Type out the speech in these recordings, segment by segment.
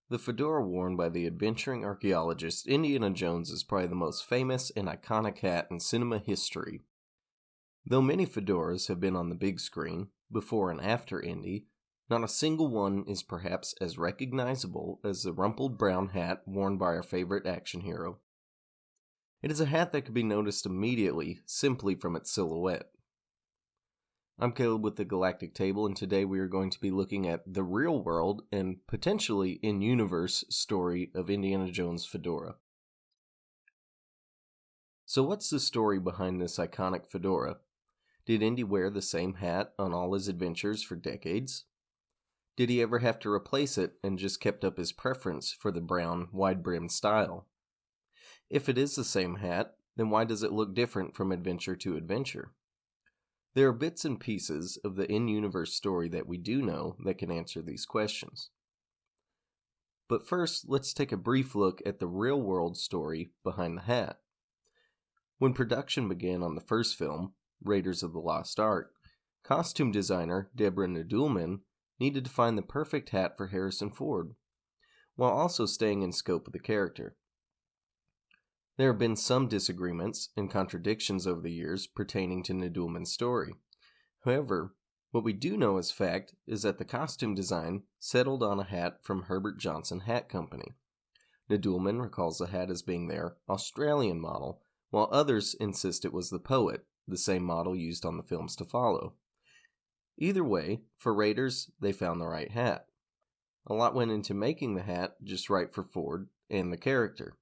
The fedora worn by the adventuring archaeologist Indiana Jones is probably the most famous and iconic hat in cinema history. Though many fedoras have been on the big screen, before and after Indy, not a single one is perhaps as recognizable as the rumpled brown hat worn by our favorite action hero. It is a hat that could be noticed immediately simply from its silhouette. I'm Caleb with the Galactic Table, and today we are going to be looking at the real world and potentially in-universe story of Indiana Jones' fedora. So what's the story behind this iconic fedora? Did Indy wear the same hat on all his adventures for decades? Did he ever have to replace it and just kept up his preference for the brown, wide-brimmed style? If it is the same hat, then why does it look different from adventure to adventure? There are bits and pieces of the in-universe story that we do know that can answer these questions. But first, let's take a brief look at the real-world story behind the hat. When production began on the first film, Raiders of the Lost Ark, costume designer Deborah Nadoolman needed to find the perfect hat for Harrison Ford, while also staying in scope of the character. There have been some disagreements and contradictions over the years pertaining to Nadoolman's story. However, what we do know as fact is that the costume design settled on a hat from Herbert Johnson Hat Company. Nadoolman recalls the hat as being their Australian model, while others insist it was the Poet, the same model used on the films to follow. Either way, for Raiders, they found the right hat. A lot went into making the hat just right for Ford and the character.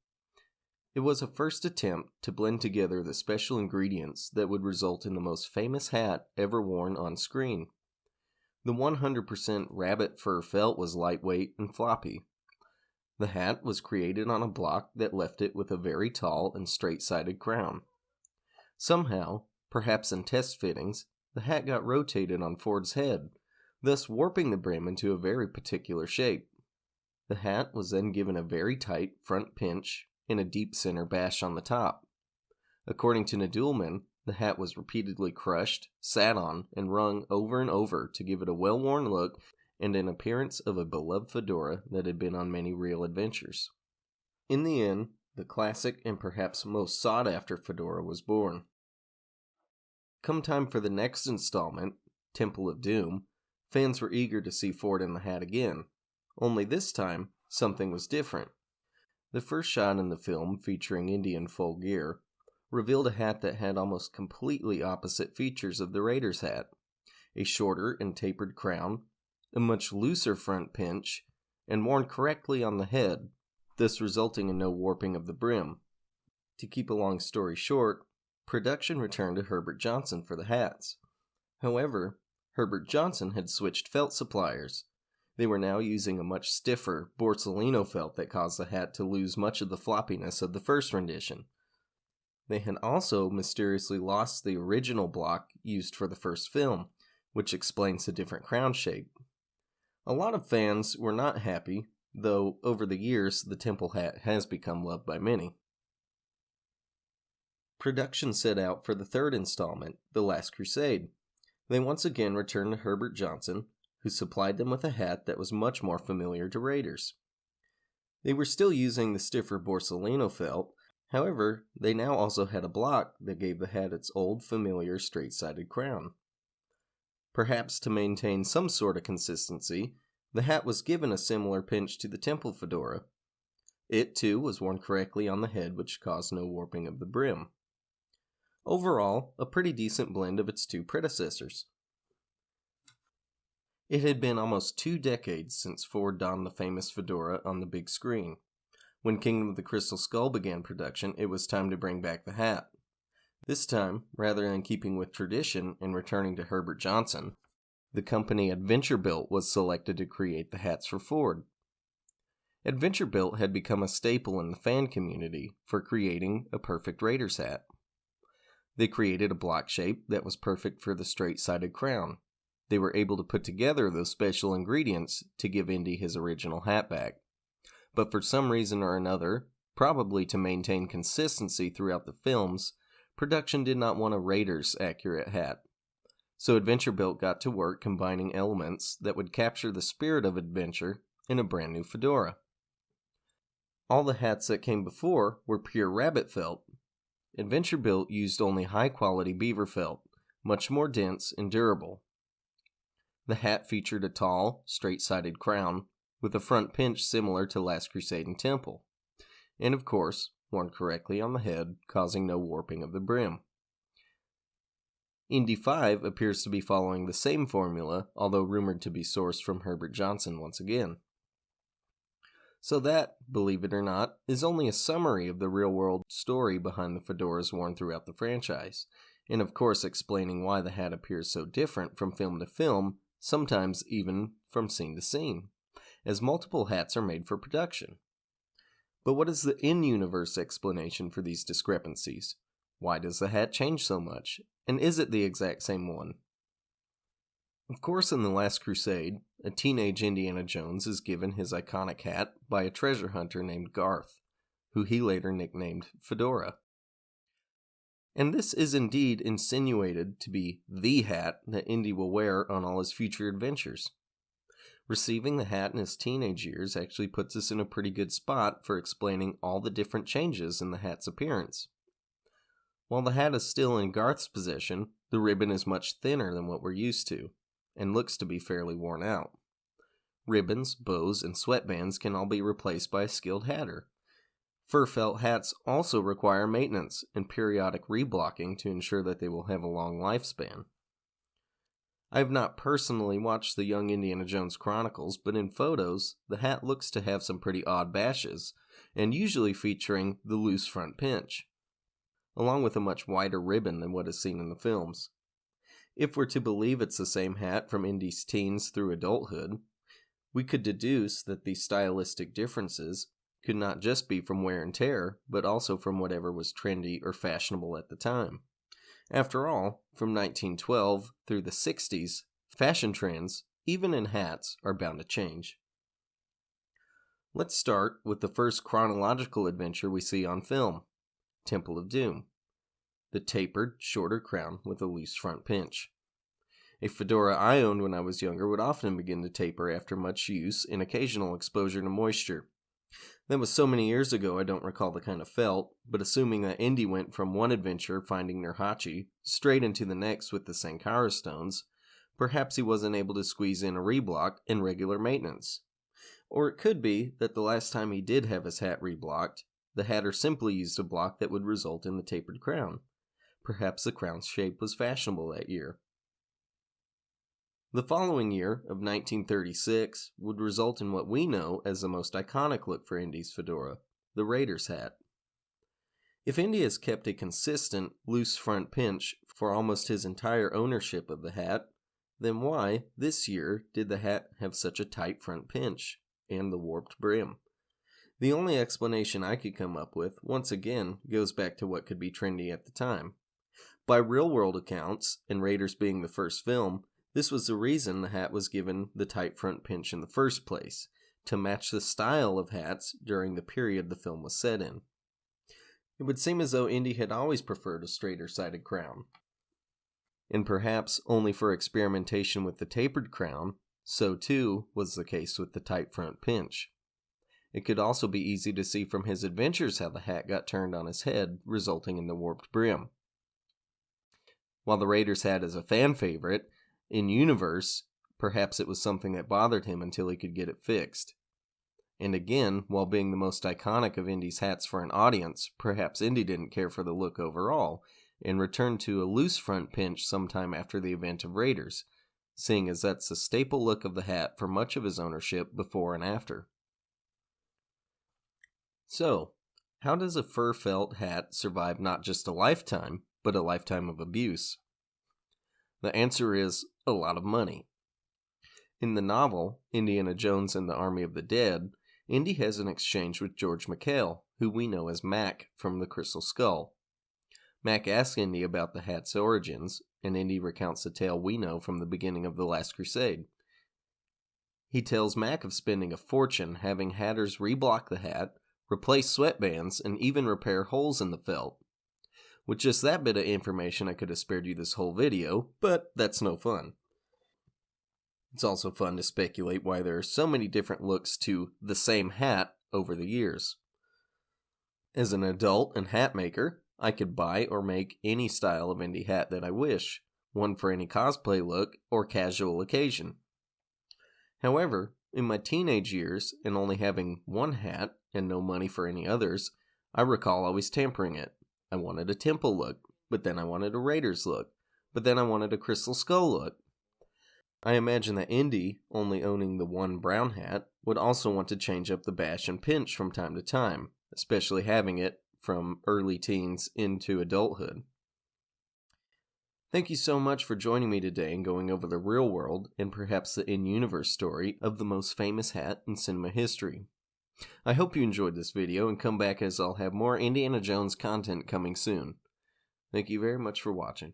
It was a first attempt to blend together the special ingredients that would result in the most famous hat ever worn on screen. The 100% rabbit fur felt was lightweight and floppy. The hat was created on a block that left it with a very tall and straight-sided crown. Somehow, perhaps in test fittings, the hat got rotated on Ford's head, thus warping the brim into a very particular shape. The hat was then given a very tight front pinch and a deep center bash on the top. According to Nadoolman, the hat was repeatedly crushed, sat on, and wrung over and over to give it a well-worn look and an appearance of a beloved fedora that had been on many real adventures. In the end, the classic and perhaps most sought-after fedora was born. Come time for the next installment, Temple of Doom, fans were eager to see Ford in the hat again. Only this time, something was different. The first shot in the film, featuring Indy in full gear, revealed a hat that had almost completely opposite features of the Raiders hat. A shorter and tapered crown, a much looser front pinch, and worn correctly on the head, thus resulting in no warping of the brim. To keep a long story short, production returned to Herbert Johnson for the hats. However, Herbert Johnson had switched felt suppliers. They were now using a much stiffer Borsalino felt that caused the hat to lose much of the floppiness of the first rendition. They had also mysteriously lost the original block used for the first film, which explains the different crown shape. A lot of fans were not happy, though over the years the Temple hat has become loved by many. Production set out for the third installment, The Last Crusade. They once again returned to Herbert Johnson, who supplied them with a hat that was much more familiar to Raiders. They were still using the stiffer Borsalino felt, however, they now also had a block that gave the hat its old familiar straight-sided crown. Perhaps to maintain some sort of consistency, the hat was given a similar pinch to the Temple fedora. It too was worn correctly on the head, which caused no warping of the brim. Overall, a pretty decent blend of its two predecessors. It had been almost 2 decades since Ford donned the famous fedora on the big screen. When Kingdom of the Crystal Skull began production, it was time to bring back the hat. This time, rather than keeping with tradition and returning to Herbert Johnson, the company Adventurebuilt was selected to create the hats for Ford. Adventurebuilt had become a staple in the fan community for creating a perfect Raiders hat. They created a block shape that was perfect for the straight-sided crown. They were able to put together those special ingredients to give Indy his original hat back. But for some reason or another, probably to maintain consistency throughout the films, production did not want a Raiders accurate hat. So Adventurebuilt got to work combining elements that would capture the spirit of adventure in a brand new fedora. All the hats that came before were pure rabbit felt. Adventure Built used only high-quality beaver felt, much more dense and durable. The hat featured a tall, straight-sided crown, with a front pinch similar to Last Crusade and Temple, and of course, worn correctly on the head, causing no warping of the brim. Indy 5 appears to be following the same formula, although rumored to be sourced from Herbert Johnson once again. So that, believe it or not, is only a summary of the real-world story behind the fedoras worn throughout the franchise, and of course explaining why the hat appears so different from film to film, sometimes even from scene to scene, as multiple hats are made for production. But what is the in-universe explanation for these discrepancies? Why does the hat change so much? And is it the exact same one? Of course, in The Last Crusade, a teenage Indiana Jones is given his iconic hat by a treasure hunter named Garth, who he later nicknamed Fedora. And this is indeed insinuated to be the hat that Indy will wear on all his future adventures. Receiving the hat in his teenage years actually puts us in a pretty good spot for explaining all the different changes in the hat's appearance. While the hat is still in Garth's possession, the ribbon is much thinner than what we're used to, and looks to be fairly worn out. Ribbons, bows, and sweatbands can all be replaced by a skilled hatter. Fur felt hats also require maintenance and periodic reblocking to ensure that they will have a long lifespan. I have not personally watched the Young Indiana Jones Chronicles, but in photos, the hat looks to have some pretty odd bashes, and usually featuring the loose front pinch, along with a much wider ribbon than what is seen in the films. If we're to believe it's the same hat from Indy's teens through adulthood, we could deduce that these stylistic differences could not just be from wear and tear, but also from whatever was trendy or fashionable at the time. After all, from 1912 through the 60s, fashion trends, even in hats, are bound to change. Let's start with the first chronological adventure we see on film, Temple of Doom, the tapered, shorter crown with a loose front pinch. A fedora I owned when I was younger would often begin to taper after much use and occasional exposure to moisture. That was so many years ago I don't recall the kind of felt, but assuming that Indy went from one adventure finding Nurhachi straight into the next with the Sankara stones, perhaps he wasn't able to squeeze in a reblock and regular maintenance. Or it could be that the last time he did have his hat reblocked, the hatter simply used a block that would result in the tapered crown. Perhaps the crown's shape was fashionable that year. The following year, of 1936, would result in what we know as the most iconic look for Indy's fedora, the Raiders hat. If Indy has kept a consistent, loose front pinch for almost his entire ownership of the hat, then why, this year, did the hat have such a tight front pinch and the warped brim? The only explanation I could come up with, once again, goes back to what could be trendy at the time. By real-world accounts, and Raiders being the first film, this was the reason the hat was given the tight front pinch in the first place, to match the style of hats during the period the film was set in. It would seem as though Indy had always preferred a straighter-sided crown. And perhaps only for experimentation with the tapered crown, so too was the case with the tight front pinch. It could also be easy to see from his adventures how the hat got turned on his head, resulting in the warped brim. While the Raiders hat is a fan favorite, in universe, perhaps it was something that bothered him until he could get it fixed. And again, while being the most iconic of Indy's hats for an audience, perhaps Indy didn't care for the look overall, and returned to a loose front pinch sometime after the event of Raiders, seeing as that's the staple look of the hat for much of his ownership before and after. So, how does a fur felt hat survive not just a lifetime, but a lifetime of abuse? The answer is a lot of money. In the novel, Indiana Jones and the Army of the Dead, Indy has an exchange with George McHale, who we know as Mac from the Crystal Skull. Mac asks Indy about the hat's origins, and Indy recounts the tale we know from the beginning of The Last Crusade. He tells Mac of spending a fortune having hatters reblock the hat, replace sweatbands, and even repair holes in the felt. With just that bit of information, I could have spared you this whole video, but that's no fun. It's also fun to speculate why there are so many different looks to the same hat over the years. As an adult and hat maker, I could buy or make any style of indie hat that I wish, one for any cosplay look or casual occasion. However, in my teenage years, and only having one hat and no money for any others, I recall always tampering it. I wanted a temple look, but then I wanted a Raiders look, but then I wanted a Crystal Skull look. I imagine that Indy, only owning the one brown hat, would also want to change up the bash and pinch from time to time, especially having it from early teens into adulthood. Thank you so much for joining me today and going over the real world and perhaps the in-universe story of the most famous hat in cinema history. I hope you enjoyed this video and come back as I'll have more Indiana Jones content coming soon. Thank you very much for watching.